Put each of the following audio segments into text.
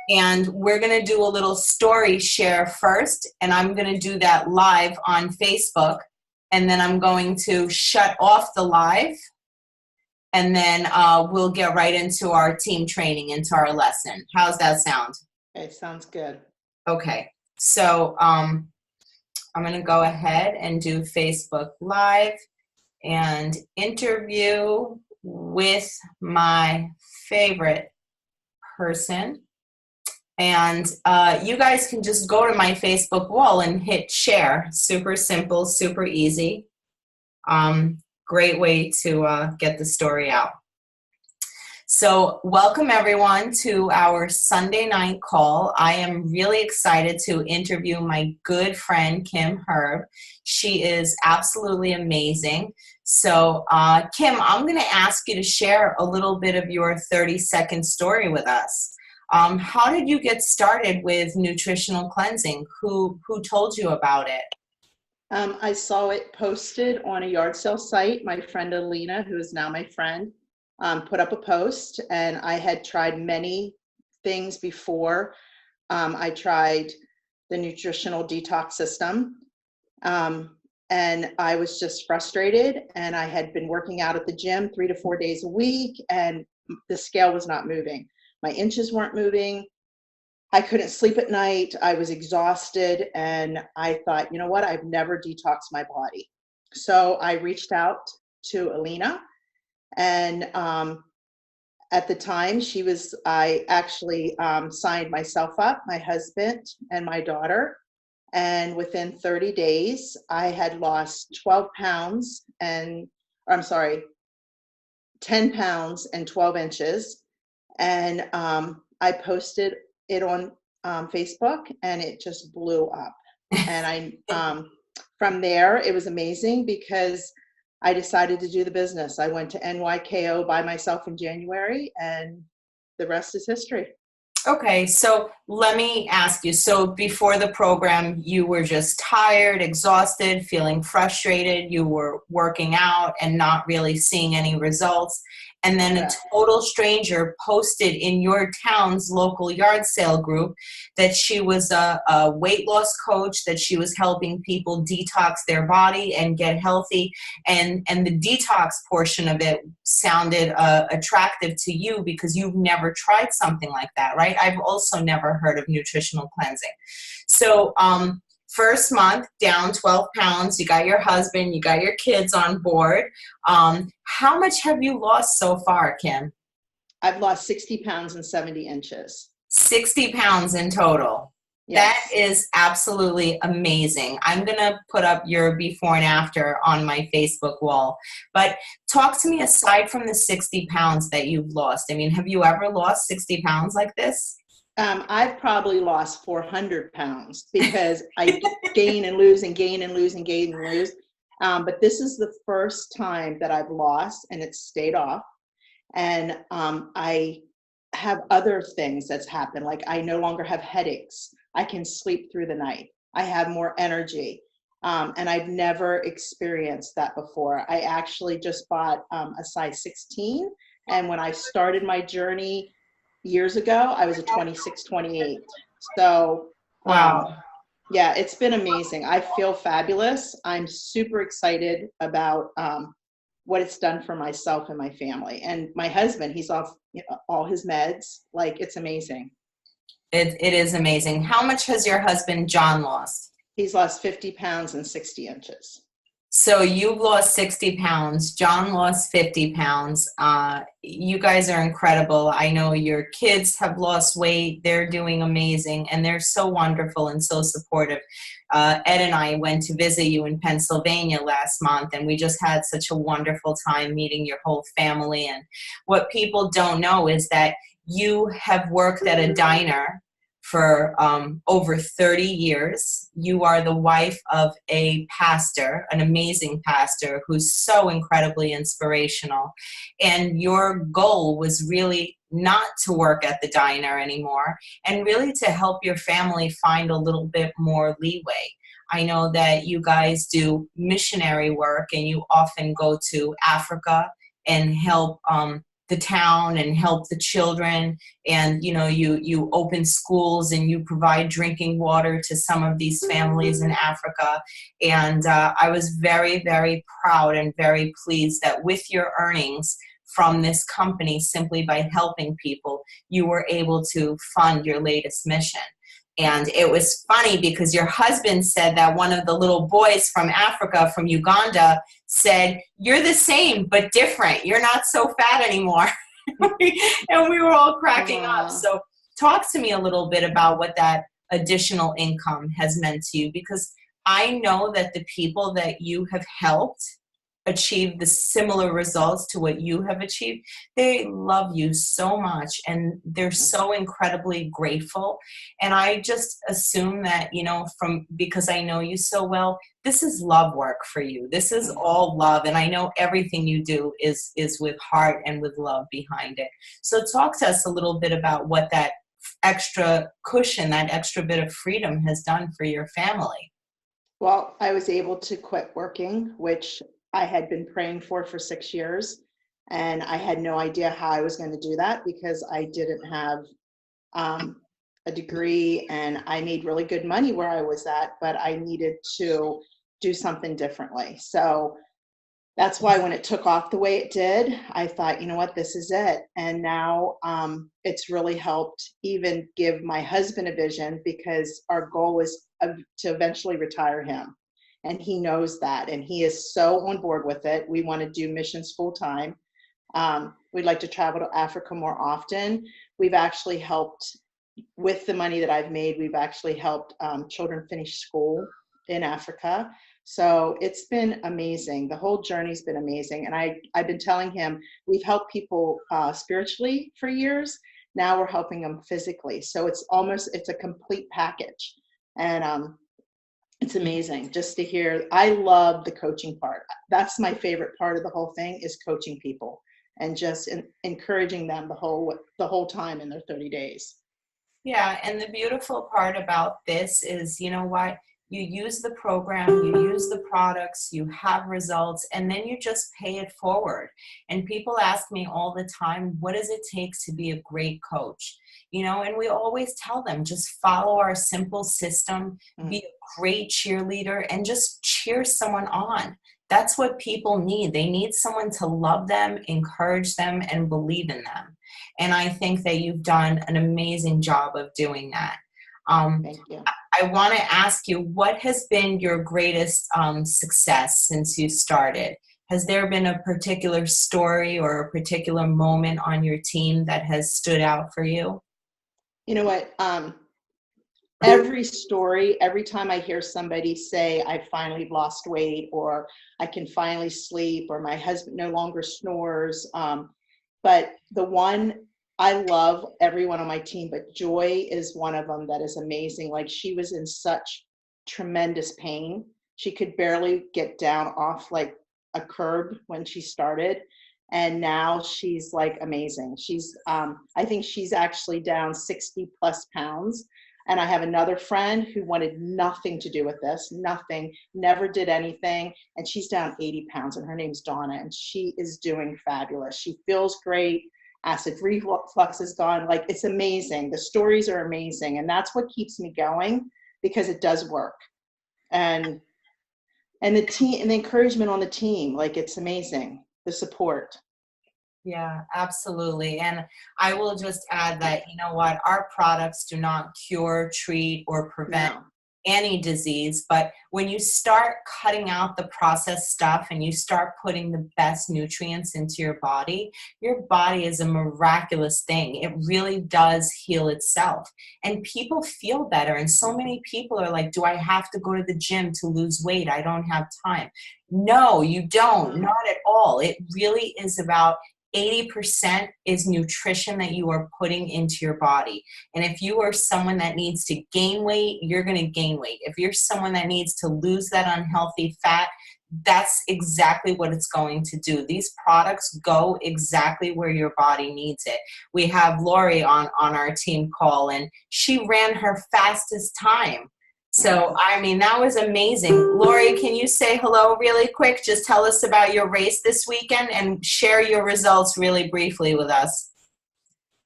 And we're going to do a little story share first, and I'm going to do that live on Facebook, and then I'm going to shut off the live, and then we'll get right into our team training, into our lesson. How's that sound? It sounds good. Okay, so I'm going to go ahead and do Facebook Live and interview with my favorite person. And you guys can just go to my Facebook wall and hit share. Super simple, super easy. Great way to get the story out. So welcome everyone to our Sunday night call. I am really excited to interview my good friend, Kim Herb. She is absolutely amazing. So Kim, I'm gonna ask you to share a little bit of your 30-second story with us. How did you get started with nutritional cleansing? Who told you about it? I saw it posted on a yard sale site. My friend Alina, who is now my friend, put up a post, and I had tried many things before. I tried the nutritional detox system, and I was just frustrated, and I had been working out at the gym 3 to 4 days a week, and the scale was not moving. My inches weren't moving. I couldn't sleep at night. I was exhausted, and I thought, you know what? I've never detoxed my body. So I reached out to Alina, and at the time I actually signed myself up, my husband and my daughter, and within 30 days, I had lost 10 pounds and 12 inches. And I posted it on Facebook, and it just blew up. And from there, it was amazing because I decided to do the business. I went to NYKO by myself in January, and the rest is history. Okay, so let me ask you, so before the program, you were just tired, exhausted, feeling frustrated, you were working out and not really seeing any results, and then a total stranger posted in your town's local yard sale group that she was a weight loss coach, that she was helping people detox their body and get healthy, and the detox portion of it sounded attractive to you because you've never tried something like that, right? I've also never heard of nutritional cleansing. So first month, down 12 pounds, you got your husband, you got your kids on board. How much have you lost so far, Kim? I've lost 60 pounds and 70 inches. 60 pounds in total. Yes. That is absolutely amazing. I'm going to put up your before and after on my Facebook wall. But talk to me, aside from the 60 pounds that you've lost. I mean, have you ever lost 60 pounds like this? I've probably lost 400 pounds because I gain and lose and gain and lose and gain and lose. But this is the first time that I've lost, and it's stayed off. And I have other things that's happened. Like I no longer have headaches. I can sleep through the night. I have more energy. And I've never experienced that before. I actually just bought a size 16. And when I started my journey years ago, I was a 26, 28. So, wow. Yeah, it's been amazing. I feel fabulous. I'm super excited about what it's done for myself and my family. And my husband, he's off all his meds. Like, it's amazing. It is amazing. How much has your husband, John, lost? He's lost 50 pounds and 60 inches. So you've lost 60 pounds. John lost 50 pounds. You guys are incredible. I know your kids have lost weight. They're doing amazing, and they're so wonderful and so supportive. Ed and I went to visit you in Pennsylvania last month, and we just had such a wonderful time meeting your whole family. And what people don't know is that you have worked at a diner for over 30 years. You are the wife of a pastor, an amazing pastor who's so incredibly inspirational. And your goal was really not to work at the diner anymore, and really to help your family find a little bit more leeway. I know that you guys do missionary work, and you often go to Africa and help the town and help the children, and you open schools and you provide drinking water to some of these families in Africa. And I was very, very proud and very pleased that with your earnings from this company, simply by helping people, you were able to fund your latest mission. And it was funny because your husband said that one of the little boys from Africa, from Uganda, said, "You're the same, but different. You're not so fat anymore." And we were all cracking up. So talk to me a little bit about what that additional income has meant to you, because I know that the people that you have helped achieve the similar results to what you have achieved, they love you so much and they're so incredibly grateful. And I just assume that, because I know you so well, this is love work for you. This is all love. And I know everything you do is with heart and with love behind it. So talk to us a little bit about what that extra cushion, that extra bit of freedom has done for your family. Well, I was able to quit working, which I had been praying for 6 years. And I had no idea how I was going to do that because I didn't have a degree, and I made really good money where I was at, but I needed to do something differently. So that's why when it took off the way it did, I thought, you know what, this is it. And now it's really helped even give my husband a vision, because our goal was to eventually retire him. And he knows that, and he is so on board with it. We want to do missions full time. We'd like to travel to Africa more often. We've actually helped with the money that I've made. We've actually helped children finish school in Africa. So it's been amazing. The whole journey's been amazing. And I've been telling him, we've helped people spiritually for years. Now we're helping them physically. So it's a complete package. And it's amazing just to hear. I love the coaching part. That's my favorite part of the whole thing, is coaching people and just encouraging them the whole time in their 30 days. Yeah, and the beautiful part about this is, you know what? You use the program, you use the products, you have results, and then you just pay it forward. And people ask me all the time, what does it take to be a great coach? And we always tell them, just follow our simple system, be a great cheerleader, and just cheer someone on. That's what people need. They need someone to love them, encourage them, and believe in them. And I think that you've done an amazing job of doing that. Thank you. I want to ask you, what has been your greatest success since you started? Has there been a particular story or a particular moment on your team that has stood out for you? You know what? Every story, every time I hear somebody say, I finally lost weight, or I can finally sleep, or my husband no longer snores. But the one, I love everyone on my team, but Joy is one of them that is amazing. Like, she was in such tremendous pain. She could barely get down off like a curb when she started. And now she's like amazing. She's, I think she's actually down 60 plus pounds. And I have another friend who wanted nothing to do with this, nothing, never did anything. And she's down 80 pounds, and her name's Donna, and she is doing fabulous. She feels great. Acid reflux is gone. Like, it's amazing. The stories are amazing. And that's what keeps me going, because it does work. And the team, and the encouragement on the team, like, it's amazing. The support. Yeah, absolutely. And I will just add that, you know what, our products do not cure, treat, or prevent any disease. But when you start cutting out the processed stuff and you start putting the best nutrients into your body is a miraculous thing. It really does heal itself. And people feel better. And so many people are like, do I have to go to the gym to lose weight? I don't have time. No, you don't. Not at all. It really is about 80% is nutrition that you are putting into your body. And if you are someone that needs to gain weight, you're going to gain weight. If you're someone that needs to lose that unhealthy fat, that's exactly what it's going to do. These products go exactly where your body needs it. We have Lori on our team call, and she ran her fastest time So, I mean, that was amazing. Lori, can you say hello really quick? Just tell us about your race this weekend and share your results really briefly with us.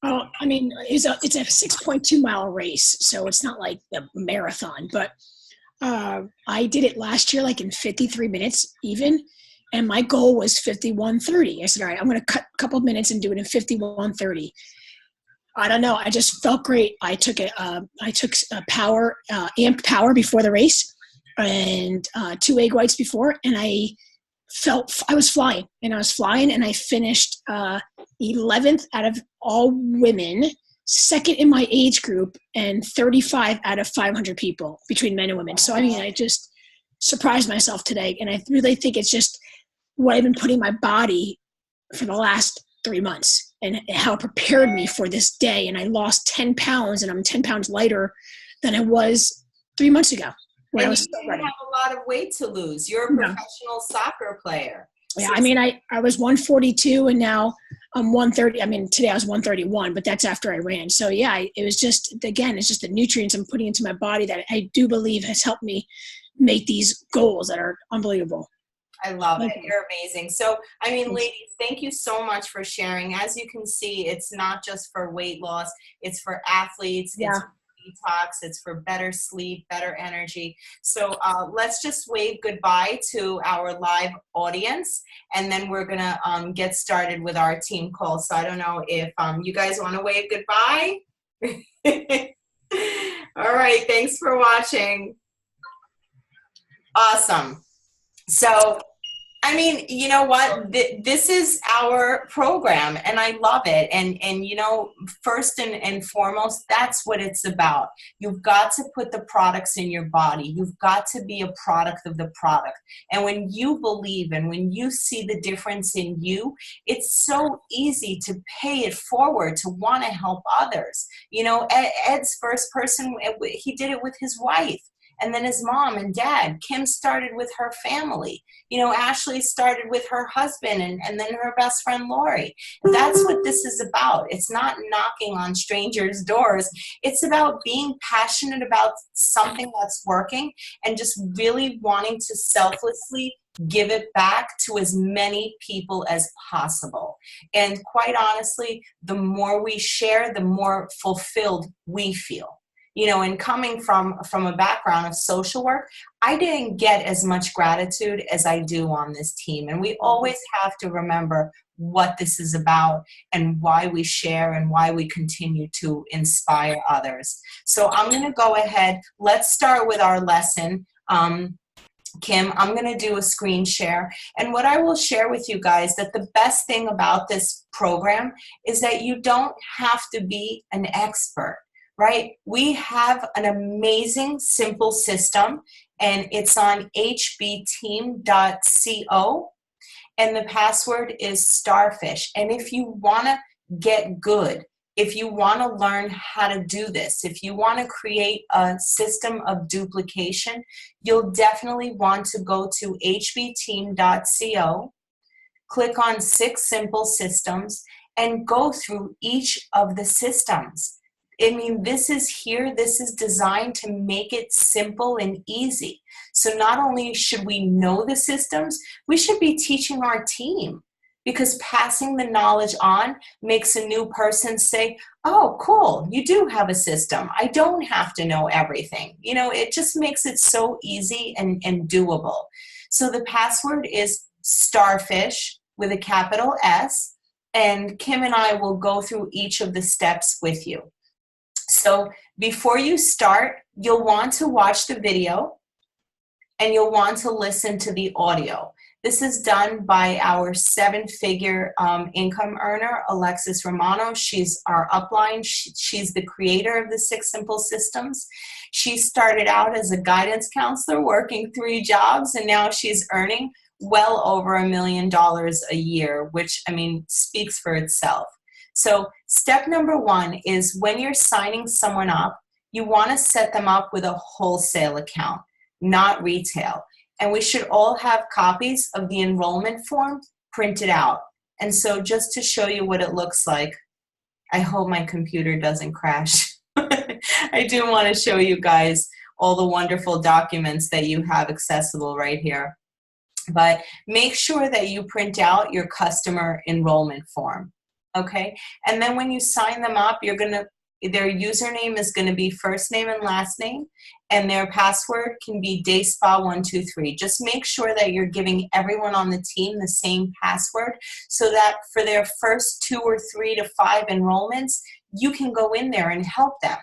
Well, I mean, it's a 6.2 mile race, so it's not like a marathon, but I did it last year, like in 53 minutes even, and my goal was 51:30. I said, all right, I'm going to cut a couple of minutes and do it in 51:30. I don't know. I just felt great. I took amped power before the race, and 2 egg whites before, and I was flying, and I finished 11th out of all women, second in my age group, and 35 out of 500 people between men and women. So, I mean, I just surprised myself today, and I really think it's just what I've been putting in my body for the last 3 months and how it prepared me for this day. And I lost 10 pounds, and I'm 10 pounds lighter than I was 3 months ago. And you didn't have a lot of weight to lose. You're a professional soccer player. Yeah, I mean, I was 142 and now I'm 130. I mean, today I was 131, but that's after I ran. So yeah, it was just, again, it's just the nutrients I'm putting into my body that I do believe has helped me make these goals that are unbelievable. I love it. You're amazing. So, I mean, ladies, thank you so much for sharing. As you can see, it's not just for weight loss. It's for athletes. Yeah. It's for detox. It's for better sleep, better energy. So let's just wave goodbye to our live audience, and then we're going to get started with our team call. So I don't know if you guys want to wave goodbye. All right. Thanks for watching. Awesome. So, I mean, you know what? This is our program, and I love it. And you know, first and foremost, that's what it's about. You've got to put the products in your body. You've got to be a product of the product. And when you believe and when you see the difference in you, it's so easy to pay it forward, to want to help others. You know, Ed's first person, he did it with his wife. And then his mom and dad. Kim started with her family. You know, Ashley started with her husband and then her best friend, Lori. That's what this is about. It's not knocking on strangers' doors. It's about being passionate about something that's working and just really wanting to selflessly give it back to as many people as possible. And quite honestly, the more we share, the more fulfilled we feel. You know, and coming from a background of social work, I didn't get as much gratitude as I do on this team. And we always have to remember what this is about and why we share and why we continue to inspire others. So I'm going to go ahead. Let's start with our lesson. Kim, I'm going to do a screen share. And what I will share with you guys, that the best thing about this program is that you don't have to be an expert. Right? We have an amazing, simple system, and it's on hbteam.co, and the password is starfish. And if you want to get good, if you want to learn how to do this, if you want to create a system of duplication, you'll definitely want to go to hbteam.co, click on 6 simple systems, and go through each of the systems. I mean, this is designed to make it simple and easy. So not only should we know the systems, we should be teaching our team, because passing the knowledge on makes a new person say, oh, cool, you do have a system. I don't have to know everything. You know, it just makes it so easy and doable. So the password is starfish with a capital S, and Kim and I will go through each of the steps with you. So before you start, you'll want to watch the video and you'll want to listen to the audio. This is done by our 7-figure income earner, Alexis Romano. She's our upline. She's the creator of the 6 simple systems. She started out as a guidance counselor working 3 jobs, and now she's earning well over $1 million a year, which, I mean, speaks for itself. So step number 1 is when you're signing someone up, you want to set them up with a wholesale account, not retail. And we should all have copies of the enrollment form printed out. And so just to show you what it looks like, I hope my computer doesn't crash. I do want to show you guys all the wonderful documents that you have accessible right here. But make sure that you print out your customer enrollment form, okay? And then when you sign them up, their username is gonna be first name and last name, and their password can be dayspa123. Just make sure that you're giving everyone on the team the same password so that for their first 2 or 3 to 5 enrollments, you can go in there and help them.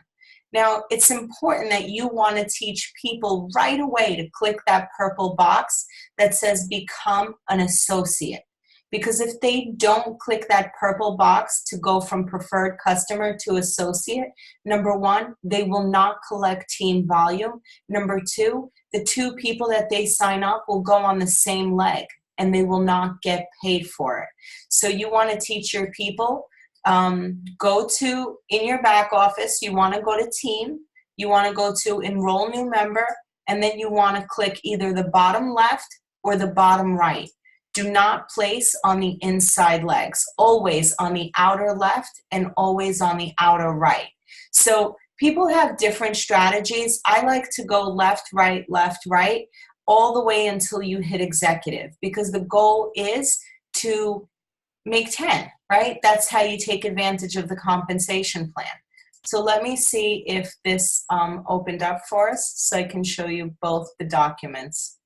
Now, it's important that you want to teach people right away to click that purple box that says become an associate. Because if they don't click that purple box to go from preferred customer to associate, number one, they will not collect team volume. Number two, the 2 people that they sign up will go on the same leg and they will not get paid for it. So you want to teach your people, go to, in your back office, you want to go to team, you want to go to enroll new member, and then you want to click either the bottom left or the bottom right. Do not place on the inside legs, always on the outer left and always on the outer right. So people have different strategies. I like to go left, right, all the way until you hit executive, because the goal is to make 10, right? That's how you take advantage of the compensation plan. So let me see if this opened up for us so I can show you both the documents.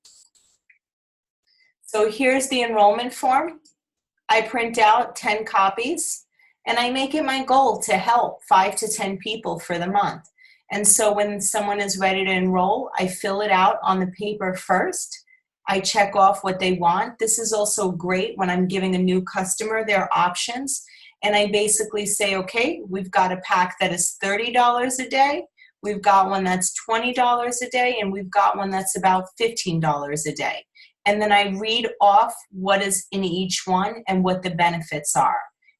So here's the enrollment form. I print out 10 copies and I make it my goal to help 5 to 10 people for the month. And so when someone is ready to enroll, I fill it out on the paper first. I check off what they want. This is also great when I'm giving a new customer their options. And I basically say, okay, we've got a pack that is $30 a day. We've got one that's $20 a day. And we've got one that's about $15 a day. And then I read off what is in each one and what the benefits are.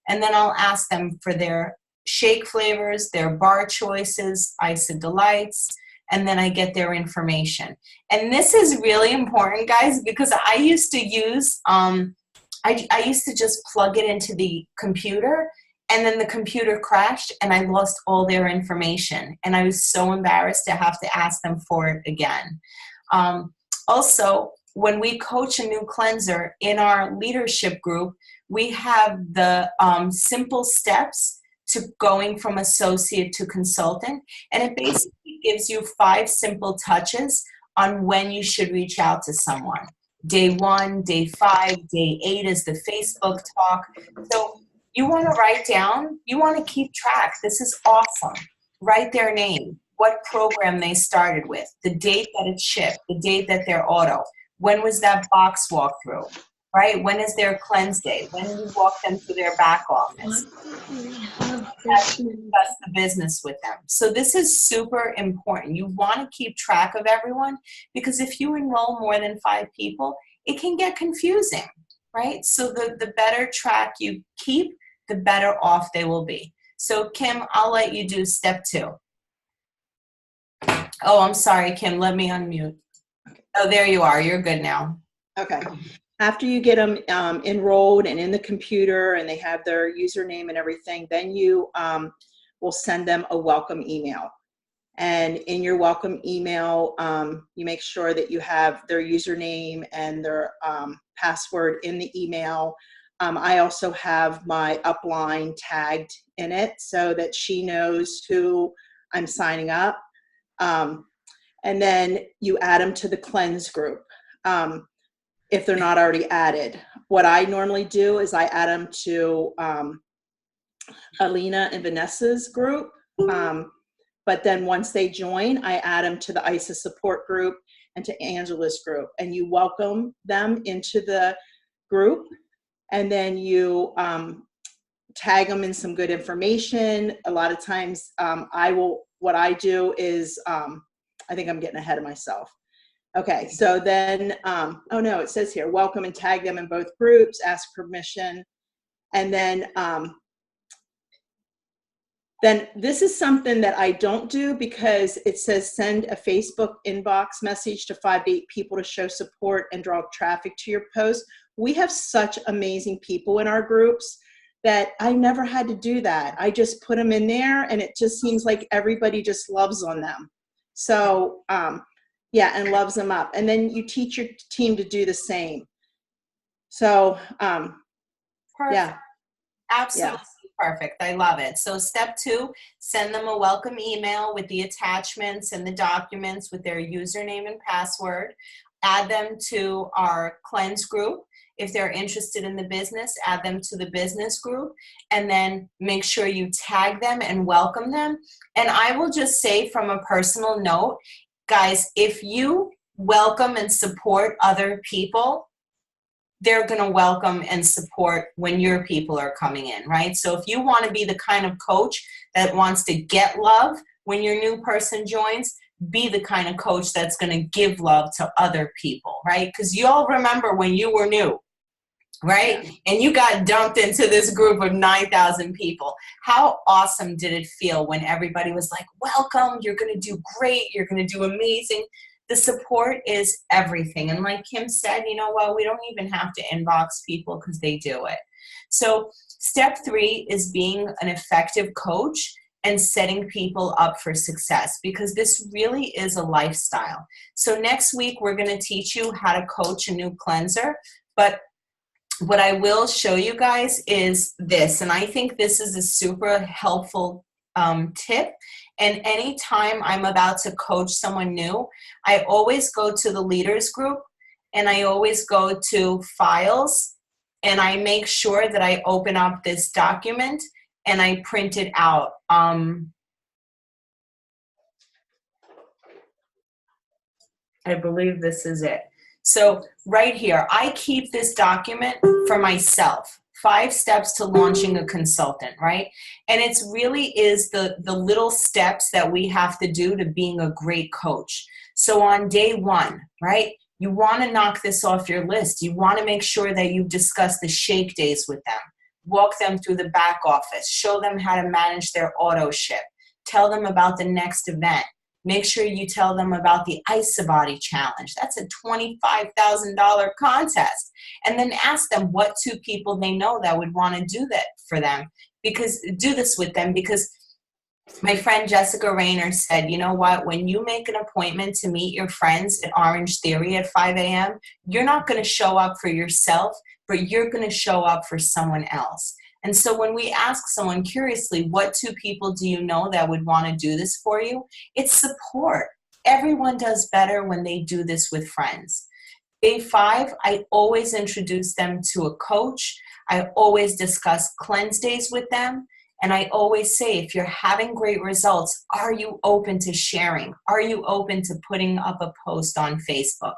And then I'll ask them for their shake flavors, their bar choices, Ice and Delights, and then I get their information. And this is really important, guys, because I used to use, I used to just plug it into the computer, and then the computer crashed and I lost all their information. And I was so embarrassed to have to ask them for it again. Also, when we coach a new cleanser in our leadership group, we have the simple steps to going from associate to consultant. And it basically gives you 5 simple touches on when you should reach out to someone. Day 1, day 5, day 8 is the Facebook talk. So you want to write down, you want to keep track. This is awesome. Write their name, what program they started with, the date that it shipped, the date that they're auto. When was that box walkthrough, right? When is their cleanse day? When you walk them to their back office? Discuss the business with them. So this is super important. You want to keep track of everyone, because if you enroll more than 5 people, it can get confusing, right? So the better track you keep, the better off they will be. So Kim, I'll let you do step 2. Oh, I'm sorry, Kim, let me unmute. Oh, there you are. You're good now. Okay. After you get them enrolled and in the computer and they have their username and everything, then you will send them a welcome email. And in your welcome email, you make sure that you have their username and their password in the email. I also have my upline tagged in it so that she knows who I'm signing up. And then you add them to the cleanse group if they're not already added. What I normally do is I add them to Alina and Vanessa's group. But then once they join, I add them to the ISA support group and to Angela's group. And you welcome them into the group. And then you tag them in some good information. A lot of times what I do is, I think I'm getting ahead of myself. Okay, so then, oh no, it says here, welcome and tag them in both groups, ask permission. And then this is something that I don't do because it says send a Facebook inbox message to 5 to 8 people to show support and draw traffic to your post. We have such amazing people in our groups that I never had to do that. I just put them in there and it just seems like everybody just loves on them. So, yeah, and loves them up. And then you teach your team to do the same. So, Perfect. yeah, Absolutely yeah. perfect. I love it. So step 2, send them a welcome email with the attachments and the documents with their username and password. Add them to our cleanse group. If they're interested in the business, add them to the business group, and then make sure you tag them and welcome them. And I will just say from a personal note, guys, if you welcome and support other people, they're going to welcome and support when your people are coming in, right? So if you want to be the kind of coach that wants to get love when your new person joins, be the kind of coach that's going to give love to other people, right? Because you all remember when you were new, right? Yeah. And you got dumped into this group of 9,000 people. How awesome did it feel when everybody was like, welcome, you're going to do great, you're going to do amazing. The support is everything. And like Kim said, you know what, we don't even have to inbox people because they do it. So step 3 is being an effective coach and setting people up for success, because this really is a lifestyle. So next week, we're going to teach you how to coach a new cleanser. But what I will show you guys is this, and I think this is a super helpful tip. And anytime I'm about to coach someone new, I always go to the leaders group, and I always go to files, and I make sure that I open up this document and I print it out. I believe this is it. So right here, I keep this document for myself. 5 steps to launching a consultant, right? And it's really is the little steps that we have to do to being a great coach. So on day 1, right, you want to knock this off your list. You want to make sure that you've discussed the shake days with them. Walk them through the back office. Show them how to manage their auto ship. Tell them about the next event. Make sure you tell them about the Isobody Challenge. That's a $25,000 contest. And then ask them what 2 people they know that would want to do that for them. Do this with them, because my friend Jessica Rayner said, you know what, when you make an appointment to meet your friends at Orange Theory at 5 a.m., you're not going to show up for yourself, but you're going to show up for someone else. And so when we ask someone curiously, what 2 people do you know that would want to do this for you? It's support. Everyone does better when they do this with friends. Day 5, I always introduce them to a coach. I always discuss cleanse days with them. And I always say, if you're having great results, are you open to sharing? Are you open to putting up a post on Facebook?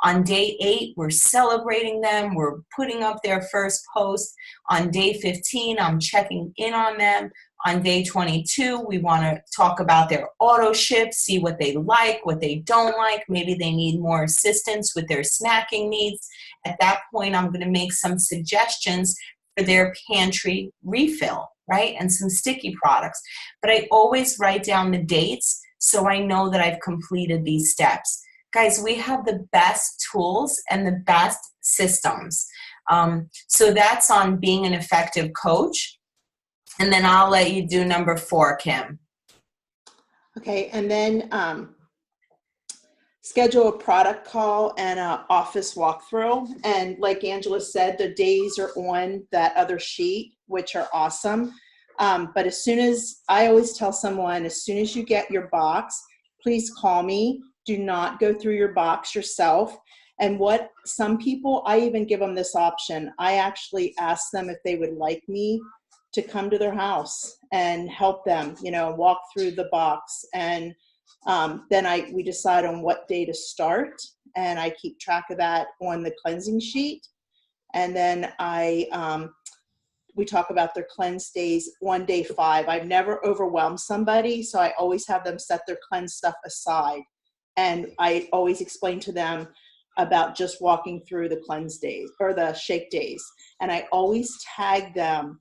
On day 8, we're celebrating them. We're putting up their first post. On day 15, I'm checking in on them. On day 22, we want to talk about their auto ship, see what they like, what they don't like. Maybe they need more assistance with their snacking needs. At that point, I'm going to make some suggestions for their pantry refill, right? And some sticky products. But I always write down the dates so I know that I've completed these steps. Guys, we have the best tools and the best systems. So that's on being an effective coach. And then I'll let you do number 4, Kim. Okay, and then schedule a product call and an office walkthrough. And like Angela said, the days are on that other sheet, which are awesome. But as soon as, I always tell someone, as soon as you get your box, please call me. Do not go through your box yourself. And what some people, I even give them this option. I actually ask them if they would like me to come to their house and help them, walk through the box. And then we decide on what day to start. And I keep track of that on the cleansing sheet. And then we talk about their cleanse days on day 5. I've never overwhelmed somebody, so I always have them set their cleanse stuff aside. And I always explain to them about just walking through the cleanse days or the shake days. And I always tag them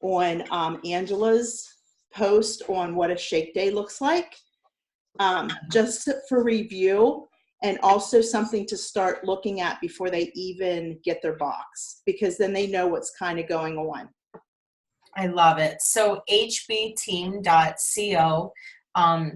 on Angela's post on what a shake day looks like, just for review, and also something to start looking at before they even get their box, because then they know what's kind of going on. I love it. So hbteam.co.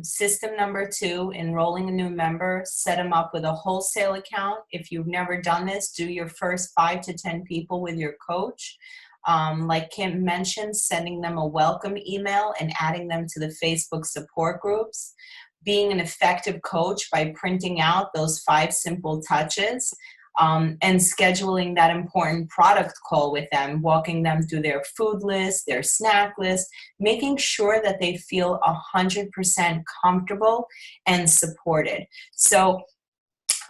System number 2, enrolling a new member, set them up with a wholesale account. If you've never done this, do your first 5 to 10 people with your coach. Like Kim mentioned, sending them a welcome email and adding them to the Facebook support groups. Being an effective coach by printing out those 5 simple touches. And scheduling that important product call with them, walking them through their food list, their snack list, making sure that they feel 100% comfortable and supported. So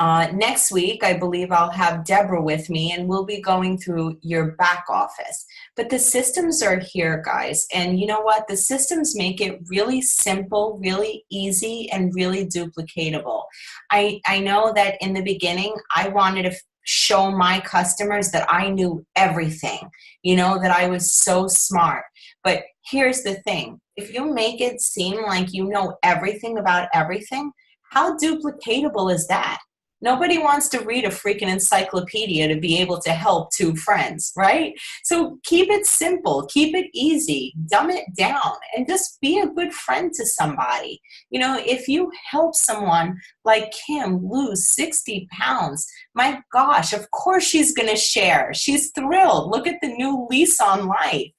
next week, I believe I'll have Deborah with me, and we'll be going through your back office. But the systems are here, guys. And you know what? The systems make it really simple, really easy, and really duplicatable. I know that in the beginning, I wanted to show my customers that I knew everything, that I was so smart. But here's the thing. If you make it seem like you know everything about everything, how duplicatable is that? Nobody wants to read a freaking encyclopedia to be able to help 2 friends, right? So keep it simple, keep it easy, dumb it down, and just be a good friend to somebody. If you help someone like Kim lose 60 pounds, my gosh, of course she's going to share. She's thrilled. Look at the new lease on life,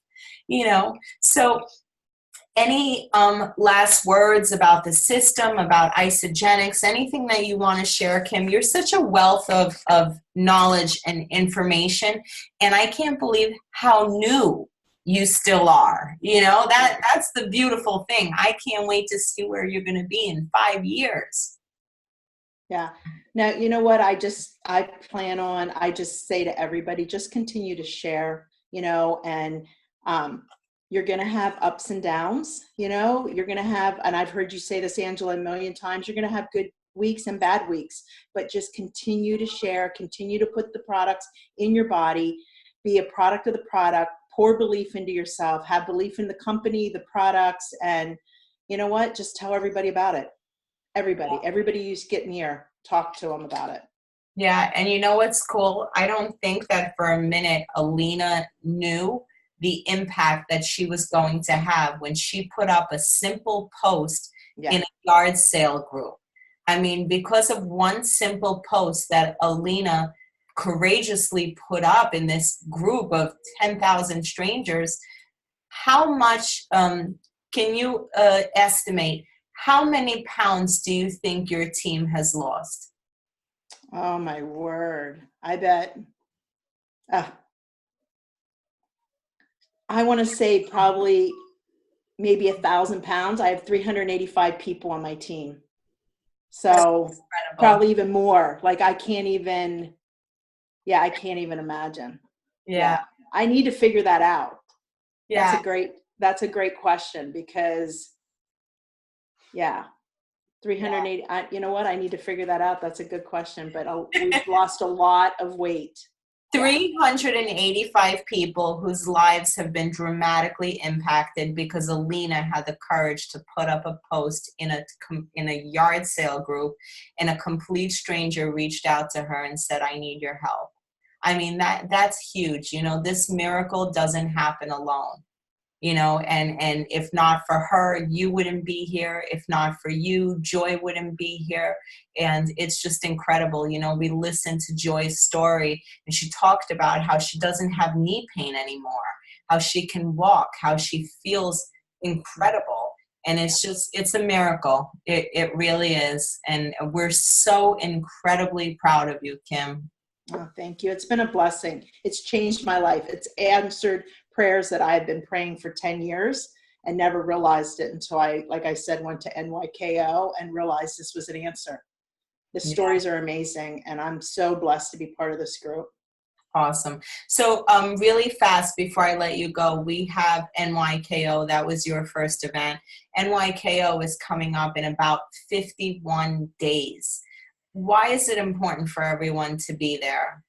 So any last words about the system, about isogenics, anything that you want to share, Kim? You're such a wealth of knowledge and information, and I can't believe how new you still are. That's the beautiful thing. I can't wait to see where you're going to be in 5 years. Yeah. Now, you know what? I just say to everybody, just continue to share, and you're going to have ups and downs, you're going to have, and I've heard you say this, Angela, a million times, you're going to have good weeks and bad weeks, but just continue to share, continue to put the products in your body, be a product of the product, pour belief into yourself, have belief in the company, the products, and you know what? Just tell everybody about it. Everybody you get near, talk to them about it. Yeah. And you know what's cool? I don't think that for a minute Alina knew the impact that she was going to have when she put up a simple post in a yard sale group. I mean, because of one simple post that Alina courageously put up in this group of 10,000 strangers, how much can you estimate? How many pounds do you think your team has lost? Oh, my word. I bet. I want to say probably maybe 1,000 pounds. I have 385 people on my team. So probably even more. Like I can't even imagine. Yeah. I need to figure that out. Yeah. That's a great question because 380, you know what? I need to figure that out. That's a good question, but we've lost a lot of weight. 385 people whose lives have been dramatically impacted because Alina had the courage to put up a post in a yard sale group, and a complete stranger reached out to her and said, I need your help. I mean, that's huge. This miracle doesn't happen alone. And if not for her, you wouldn't be here. If not for you, Joy wouldn't be here. And it's just incredible. We listened to Joy's story, and she talked about how she doesn't have knee pain anymore, how she can walk, how she feels incredible. And it's a miracle. It really is. And we're so incredibly proud of you, Kim. Oh, thank you. It's been a blessing. It's changed my life. It's answered prayers that I had been praying for 10 years and never realized it until I, like I said, went to NYKO and realized this was an answer. The stories are amazing, and I'm so blessed to be part of this group. Awesome. So really fast before I let you go, we have NYKO. That was your first event. NYKO is coming up in about 51 days. Why is it important for everyone to be there?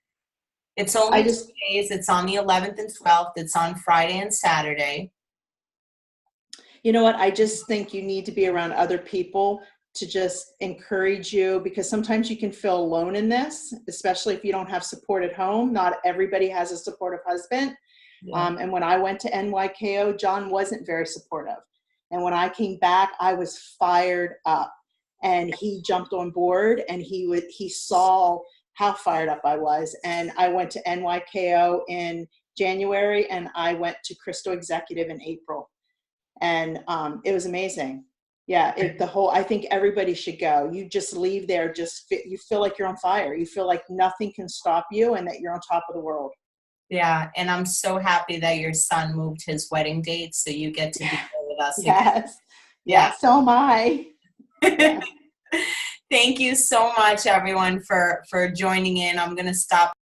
It's only 2 days. It's on the 11th and 12th. It's on Friday and Saturday. You know what? I just think you need to be around other people to just encourage you, because sometimes you can feel alone in this, especially if you don't have support at home. Not everybody has a supportive husband. Yeah. And when I went to NYKO, John wasn't very supportive. And when I came back, I was fired up. And he jumped on board, and he saw how fired up I was. And I went to NYKO in January, and I went to Crystal Executive in April. And it was amazing. Yeah, I think everybody should go. You just leave there, you feel like you're on fire. You feel like nothing can stop you and that you're on top of the world. Yeah, and I'm so happy that your son moved his wedding date so you get to be there with us again. Yes. Yeah, so am I. Yeah. Thank you so much, everyone, for joining in. I'm going to stop